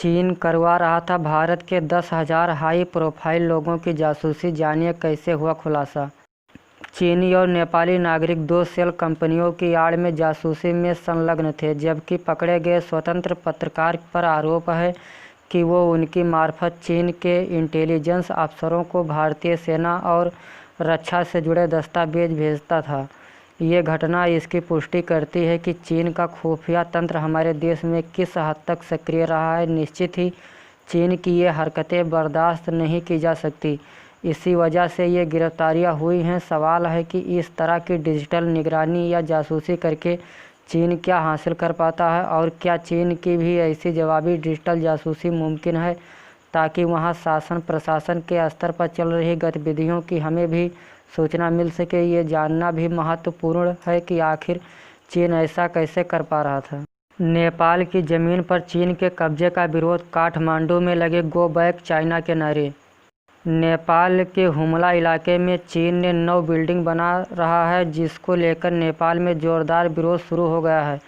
चीन करवा रहा था भारत के 10,000 हाई प्रोफाइल लोगों की जासूसी, जानिए कैसे हुआ खुलासा। चीनी और नेपाली नागरिक 2 शेल कंपनियों की आड़ में जासूसी में संलग्न थे, जबकि पकड़े गए स्वतंत्र पत्रकार पर आरोप है कि वो उनकी मार्फत चीन के इंटेलिजेंस अफसरों को भारतीय सेना और रक्षा से जुड़े दस्तावेज भेजता था। ये घटना इसकी पुष्टि करती है कि चीन का खुफिया तंत्र हमारे देश में किस हद तक सक्रिय रहा है। निश्चित ही चीन की ये हरकतें बर्दाश्त नहीं की जा सकती, इसी वजह से ये गिरफ्तारियां हुई हैं। सवाल है कि इस तरह की डिजिटल निगरानी या जासूसी करके चीन क्या हासिल कर पाता है, और क्या चीन की भी ऐसी जवाबी डिजिटल जासूसी मुमकिन है ताकि वहां शासन प्रशासन के स्तर पर चल रही गतिविधियों की हमें भी सूचना मिल सके। ये जानना भी महत्वपूर्ण है कि आखिर चीन ऐसा कैसे कर पा रहा था। नेपाल की ज़मीन पर चीन के कब्जे का विरोध, काठमांडू में लगे गो बैक चाइना के नारे। नेपाल के हुमला इलाके में चीन ने 9 बिल्डिंग बना रहा है, जिसको लेकर नेपाल में जोरदार विरोध शुरू हो गया है।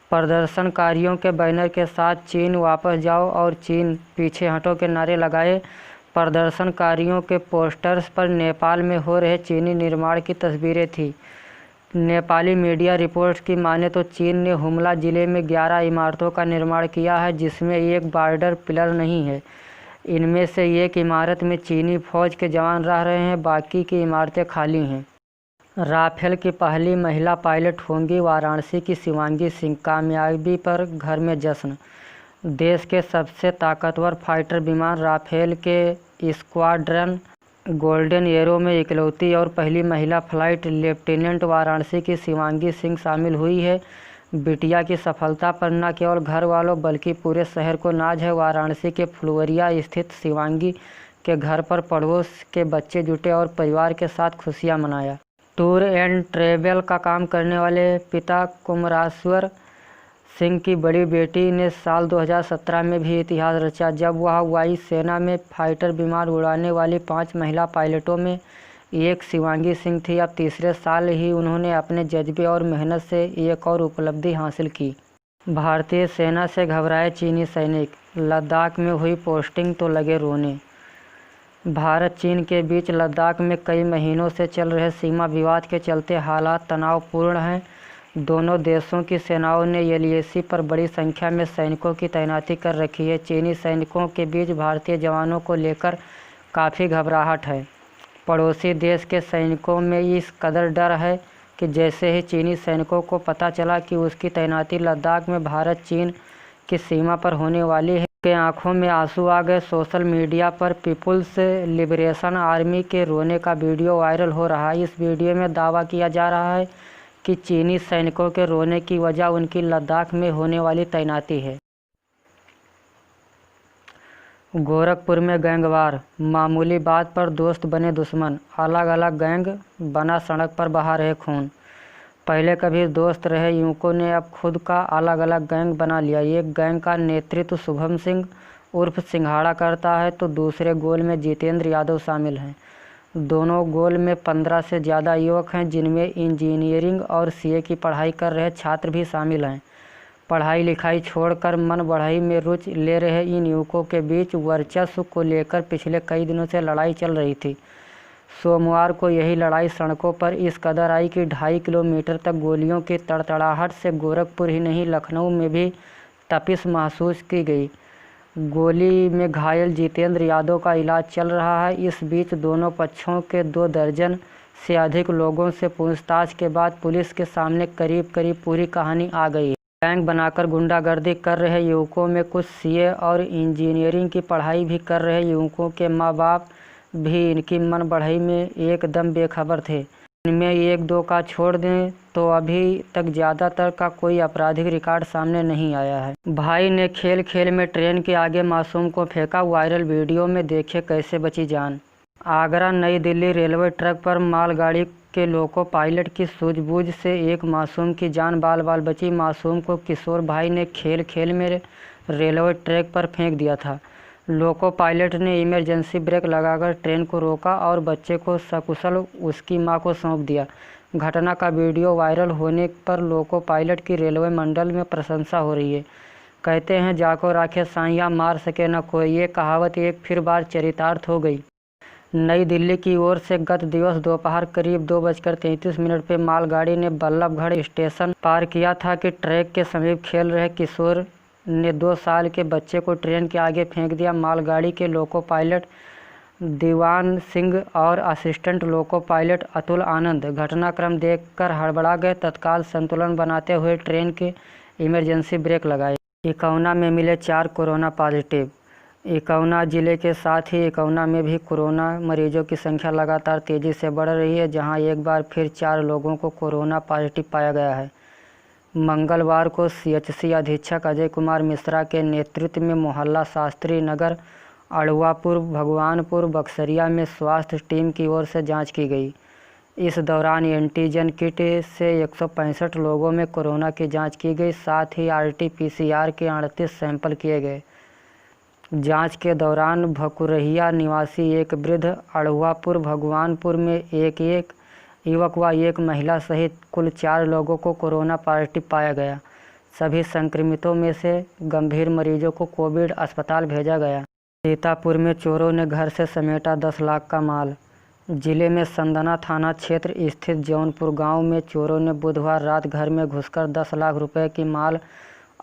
प्रदर्शनकारियों के बैनर के साथ चीन वापस जाओ और चीन पीछे हटो के नारे लगाए। प्रदर्शनकारियों के पोस्टर्स पर नेपाल में हो रहे चीनी निर्माण की तस्वीरें थी। नेपाली मीडिया रिपोर्ट्स की माने तो चीन ने हुमला जिले में 11 इमारतों का निर्माण किया है, जिसमें एक बॉर्डर पिलर नहीं है। इनमें से एक इमारत में चीनी फौज के जवान रह रहे हैं, बाकी की इमारतें खाली हैं। राफेल की पहली महिला पायलट होंगी वाराणसी की शिवांगी सिंह, कामयाबी पर घर में जश्न। देश के सबसे ताकतवर फाइटर विमान राफेल के स्क्वाड्रन गोल्डन एरो में इकलौती और पहली महिला फ्लाइट लेफ्टिनेंट वाराणसी की शिवांगी सिंह शामिल हुई है। बिटिया की सफलता पर न केवल घर वालों बल्कि पूरे शहर को नाज है। वाराणसी के फुलवरिया स्थित शिवांगी के घर पर पड़ोस के बच्चे जुटे और परिवार के साथ खुशियां मनाया। टूर एंड ट्रैवल का काम करने वाले पिता कुमराश्वर सिंह की बड़ी बेटी ने साल 2017 में भी इतिहास रचा, जब वह वायु सेना में फाइटर विमान उड़ाने वाली 5 महिला पायलटों में एक शिवांगी सिंह थी। अब तीसरे साल ही उन्होंने अपने जज्बे और मेहनत से एक और उपलब्धि हासिल की। भारतीय सेना से घबराए चीनी सैनिक, लद्दाख में हुई पोस्टिंग तो लगे रोने। भारत चीन के बीच लद्दाख में कई महीनों से चल रहे सीमा विवाद के चलते हालात तनावपूर्ण हैं। दोनों देशों की सेनाओं ने एलएसी पर बड़ी संख्या में सैनिकों की तैनाती कर रखी है। चीनी सैनिकों के बीच भारतीय जवानों को लेकर काफ़ी घबराहट है। पड़ोसी देश के सैनिकों में इस कदर डर है कि जैसे ही चीनी सैनिकों को पता चला कि उसकी तैनाती लद्दाख में भारत चीन की सीमा पर होने वाली है, के आंखों में आंसू आ गए। सोशल मीडिया पर पीपुल्स लिबरेशन आर्मी के रोने का वीडियो वायरल हो रहा है। इस वीडियो में दावा किया जा रहा है कि चीनी सैनिकों के रोने की वजह उनकी लद्दाख में होने वाली तैनाती है। गोरखपुर में गैंगवार, मामूली बात पर दोस्त बने दुश्मन। अलग अलग गैंग बना सड़क पर बहा रहे खून। पहले कभी दोस्त रहे युवकों ने अब खुद का अलग अलग गैंग बना लिया। एक गैंग का नेतृत्व शुभम सिंह उर्फ सिंघाड़ा करता है तो दूसरे गोल में जितेंद्र यादव शामिल हैं। दोनों गोल में 15 से ज़्यादा युवक हैं, जिनमें इंजीनियरिंग और सीए की पढ़ाई कर रहे छात्र भी शामिल हैं। पढ़ाई लिखाई छोड़कर मन बढ़ाई में रुचि ले रहे इन युवकों के बीच वर्चस्व को लेकर पिछले कई दिनों से लड़ाई चल रही थी। सोमवार को यही लड़ाई सड़कों पर इस कदर आई कि 2.5 किलोमीटर तक गोलियों की तड़तड़ाहट से गोरखपुर ही नहीं लखनऊ में भी तपिश महसूस की गई। गोली में घायल जितेंद्र यादव का इलाज चल रहा है। इस बीच दोनों पक्षों के 2 दर्जन से अधिक लोगों से पूछताछ के बाद पुलिस के सामने करीब करीब पूरी कहानी आ गई है। गैंग बनाकर गुंडागर्दी कर रहे युवकों में कुछ सीए और इंजीनियरिंग की पढ़ाई भी कर रहे युवकों के माँ बाप भी इनकी मन बढ़ई में एकदम बेखबर थे। इनमें 1-2 का छोड़ दें तो अभी तक ज़्यादातर का कोई आपराधिक रिकॉर्ड सामने नहीं आया है। भाई ने खेल खेल में ट्रेन के आगे मासूम को फेंका, वायरल वीडियो में देखे कैसे बची जान। आगरा नई दिल्ली रेलवे ट्रैक पर मालगाड़ी के लोको पायलट की सूझबूझ से एक मासूम की जान बाल बाल बची। मासूम को किशोर भाई ने खेल खेल में रेलवे ट्रैक पर फेंक दिया था। लोको पायलट ने इमरजेंसी ब्रेक लगाकर ट्रेन को रोका और बच्चे को सकुशल उसकी मां को सौंप दिया। घटना का वीडियो वायरल होने पर लोको पायलट की रेलवे मंडल में प्रशंसा हो रही है। कहते हैं जाको राखे साइयाँ मार सके न कोई, ये कहावत एक फिर बार चरितार्थ हो गई। नई दिल्ली की ओर से गत दिवस दोपहर करीब 2:33 पर मालगाड़ी ने बल्लभगढ़ स्टेशन पार किया था कि ट्रैक के समीप खेल रहे किशोर ने 2 साल के बच्चे को ट्रेन के आगे फेंक दिया। मालगाड़ी के लोको पायलट दीवान सिंह और असिस्टेंट लोको पायलट अतुल आनंद घटनाक्रम देखकर हड़बड़ा गए। तत्काल संतुलन बनाते हुए ट्रेन के इमरजेंसी ब्रेक लगाए। इकौना में मिले 4 कोरोना पॉजिटिव। इकौना जिले के साथ ही इकौना में भी कोरोना मरीजों की संख्या लगातार तेज़ी से बढ़ रही है, जहां एक बार फिर 4 लोगों को कोरोना पॉजिटिव पाया गया है। मंगलवार को सीएचसी अधीक्षक अजय कुमार मिश्रा के नेतृत्व में मोहल्ला शास्त्री नगर, अड़ुआपुर, भगवानपुर, बक्सरिया में स्वास्थ्य टीम की ओर से जांच की गई। इस दौरान एंटीजन किट से 165 लोगों में कोरोना की जांच की गई। साथ ही आरटी-पीसीआर के 38 सैंपल किए गए। जांच के दौरान भकुरहिया निवासी एक वृद्ध, अड़ुआपुर, भगवानपुर में एक युवक व एक महिला सहित कुल 4 लोगों को कोरोना पॉजिटिव पाया गया। सभी संक्रमितों में से गंभीर मरीजों को कोविड अस्पताल भेजा गया। सीतापुर में चोरों ने घर से समेटा 10 लाख का माल। जिले में संदना थाना क्षेत्र स्थित जौनपुर गांव में चोरों ने बुधवार रात घर में घुसकर 10 लाख रुपए की माल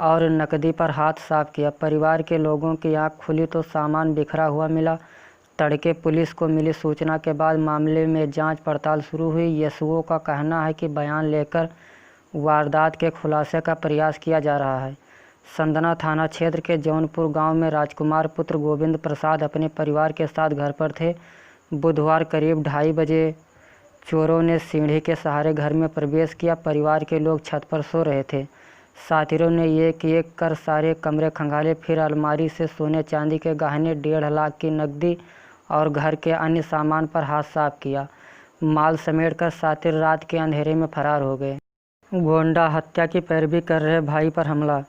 और नकदी पर हाथ साफ किया। परिवार के लोगों की आंख खुली तो सामान बिखरा हुआ मिला। तड़के पुलिस को मिली सूचना के बाद मामले में जांच पड़ताल शुरू हुई। यशुओं का कहना है कि बयान लेकर वारदात के खुलासे का प्रयास किया जा रहा है। संदना थाना क्षेत्र के जौनपुर गांव में राजकुमार पुत्र गोविंद प्रसाद अपने परिवार के साथ घर पर थे। बुधवार करीब 2:30 बजे चोरों ने सीढ़ी के सहारे घर में प्रवेश किया। परिवार के लोग छत पर सो रहे थे। साथियों ने एक एक कर सारे कमरे खंगाले। फिर अलमारी से सोने चांदी के गहने, 1.5 लाख की नकदी और घर के अन्य सामान पर हाथ साफ किया। माल समेटकर साथिर रात के अंधेरे में फरार हो गए। गोंडा हत्या की पैरवी कर रहे भाई पर हमला।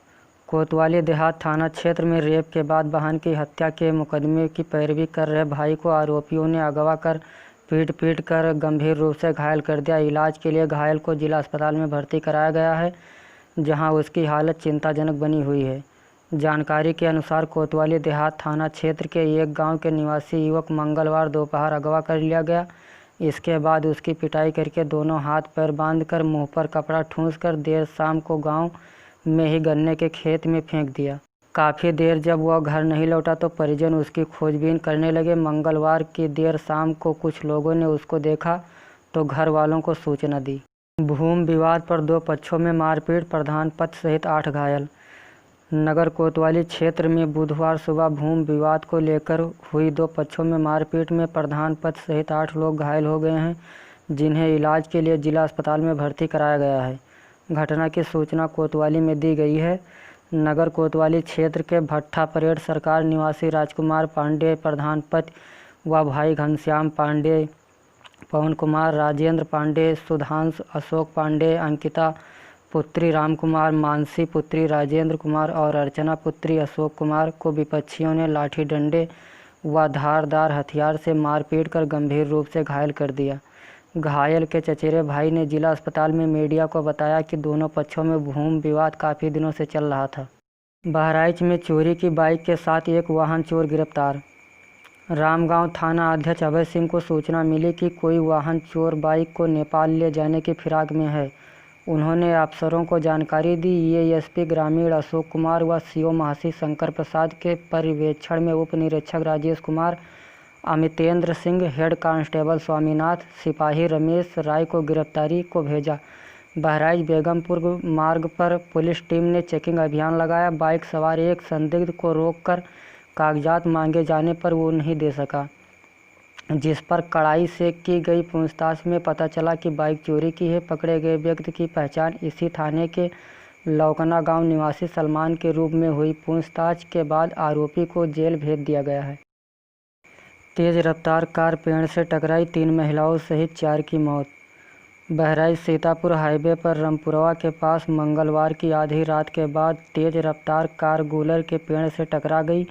कोतवाली देहात थाना क्षेत्र में रेप के बाद बहन की हत्या के मुकदमे की पैरवी कर रहे भाई को आरोपियों ने अगवा कर पीट कर गंभीर रूप से घायल कर दिया। इलाज के लिए घायल को जिला अस्पताल में भर्ती कराया गया है, जहां उसकी हालत चिंताजनक बनी हुई है। जानकारी के अनुसार कोतवाली देहात थाना क्षेत्र के एक गांव के निवासी युवक मंगलवार दोपहर अगवा कर लिया गया। इसके बाद उसकी पिटाई करके दोनों हाथ पैर बांधकर मुंह पर कपड़ा ठूंसकर देर शाम को गांव में ही गन्ने के खेत में फेंक दिया। काफ़ी देर जब वह घर नहीं लौटा तो परिजन उसकी खोजबीन करने लगे। मंगलवार की देर शाम को कुछ लोगों ने उसको देखा तो घर वालों को सूचना दी। भूमि विवाद पर 2 पक्षों में मारपीट, प्रधान पक्ष सहित 8 घायल। नगर कोतवाली क्षेत्र में बुधवार सुबह भूमि विवाद को लेकर हुई 2 पक्षों में मारपीट में प्रधान पक्ष सहित 8 लोग घायल हो गए हैं, जिन्हें इलाज के लिए जिला अस्पताल में भर्ती कराया गया है। घटना की सूचना कोतवाली में दी गई है। नगर कोतवाली क्षेत्र के भट्ठा परेड सरकार निवासी राजकुमार पांडे प्रधान पति व भाई घनश्याम पांडे, पवन कुमार, राजेंद्र पांडे, सुधांशु अशोक पांडे, अंकिता पुत्री रामकुमार, मानसी पुत्री राजेंद्र कुमार और अर्चना पुत्री अशोक कुमार को विपक्षियों ने लाठी डंडे व धारदार हथियार से मारपीट कर गंभीर रूप से घायल कर दिया। घायल के चचेरे भाई ने जिला अस्पताल में मीडिया को बताया कि दोनों पक्षों में भूमि विवाद काफ़ी दिनों से चल रहा था। बहराइच में चोरी की बाइक के साथ एक वाहन चोर गिरफ्तार। रामगांव थाना अध्यक्ष अभय सिंह को सूचना मिली कि कोई वाहन चोर बाइक को नेपाल ले जाने की फिराक में है। उन्होंने अफसरों को जानकारी दी। एएसपी ग्रामीण अशोक कुमार व सीओ महासी शंकर प्रसाद के पर्यवेक्षण में उप निरीक्षक राजेश कुमार, अमितेंद्र सिंह, हेड कांस्टेबल स्वामीनाथ, सिपाही रमेश राय को गिरफ्तारी को भेजा। बहराइच बेगमपुर मार्ग पर पुलिस टीम ने चेकिंग अभियान लगाया। बाइक सवार एक संदिग्ध को रोककर कागजात मांगे जाने पर वो नहीं दे सका, जिस पर कड़ाई से की गई पूछताछ में पता चला कि बाइक चोरी की है। पकड़े गए व्यक्ति की पहचान इसी थाने के लौकना गांव निवासी सलमान के रूप में हुई। पूछताछ के बाद आरोपी को जेल भेज दिया गया है। तेज रफ्तार कार पेड़ से टकराई, 3 महिलाओं सहित 4 की मौत। बहराइच सीतापुर हाईवे पर रामपुरवा के पास मंगलवार की आधी रात के बाद तेज रफ्तार कार गूलर के पेड़ से टकरा गई।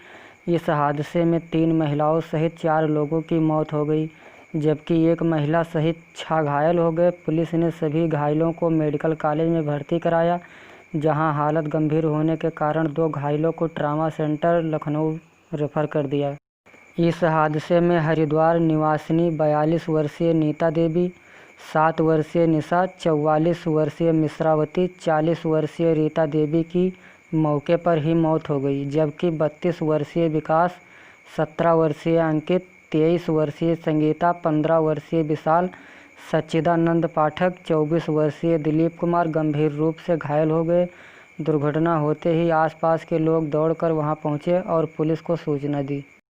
इस हादसे में 3 महिलाओं सहित 4 लोगों की मौत हो गई, जबकि एक महिला सहित 6 घायल हो गए। पुलिस ने सभी घायलों को मेडिकल कॉलेज में भर्ती कराया। जहां हालत गंभीर होने के कारण 2 घायलों को ट्रामा सेंटर लखनऊ रेफर कर दिया। इस हादसे में हरिद्वार निवासिनी 42 वर्षीय नीता देवी, 7 वर्षीय निशा, 44 वर्षीय मिश्रावती, 40 वर्षीय रीता देवी की मौके पर ही मौत हो गई, जबकि 32 वर्षीय विकास, 17 वर्षीय अंकित, 23 वर्षीय संगीता, 15 वर्षीय विशाल, सच्चिदानंद पाठक, 24 वर्षीय दिलीप कुमार गंभीर रूप से घायल हो गए। दुर्घटना होते ही आसपास के लोग दौड़कर वहां पहुंचे और पुलिस को सूचना दी।